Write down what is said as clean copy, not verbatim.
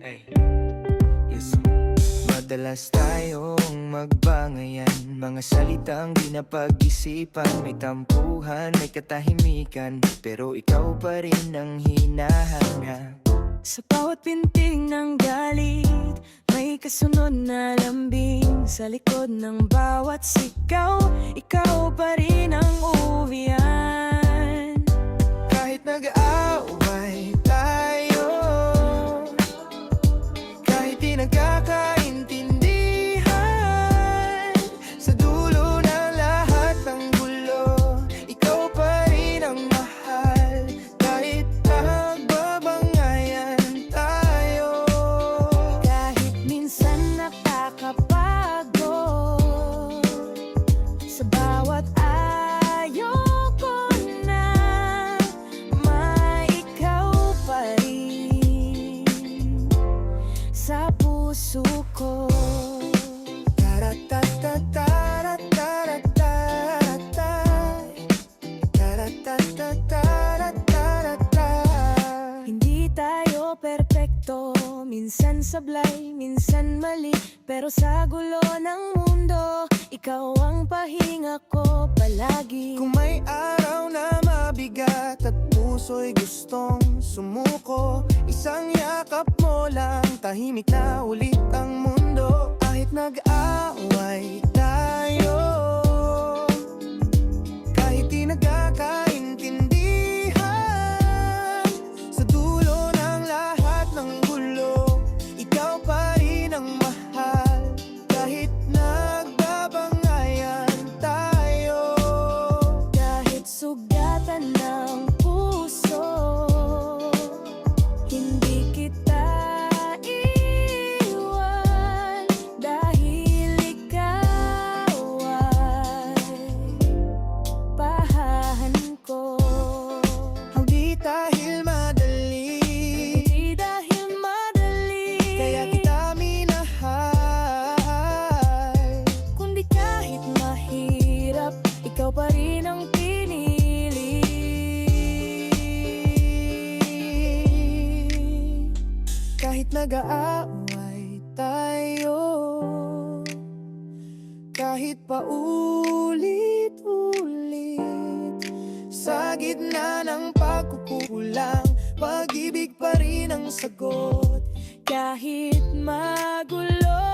Ay, yes. Madalas tayong magbangayan, mga salitang di napag-isipan. May tampuhan, may katahimikan, pero ikaw pa rin ang hinahanap. Sa bawat pintig ng galit, may kasunod na lambing. Sa likod ng bawat sigaw, ikaw pa rin ang uwian. Kahit nag-aaway tayo, kahit di nagkakaintindihan, sa dulo ng lahat ng gulo, ikaw pa rin ang mahal. Kahit nagbabangayan tayo, Kahit minsan nakakapagod, sa bawat ayoko na, may ikaw pa rin sa puso ko. Hindi tayo perpekto, minsan sablay, minsan mali, pero sa gulo ng mundo, ikaw ang pahinga ko palagi. Kung may araw na mabigat at puso'y gustong sumuko, isang yakap mo lang, tahimik na ulit ang mundo. Kahit nag-aaway tayo, kahit di nagkakaintindihan, sa dulo ng lahat ng gulo, ikaw pa rin ang mahal. Kahit nagbabangayan tayo, Kahit sugatan ng puso, hindi kita iwan, dahil ikaw ay pahahan ko. hindi dahil madali, Hindi dahil madali, kaya kita minahal. kundi kahit mahirap, ikaw pa rin ang pinili. Kahit nag-aaway tayo, kahit paulit-ulit, sa gitna ng pagkukulang, pag-ibig pa rin ang sagot. Kahit magulo,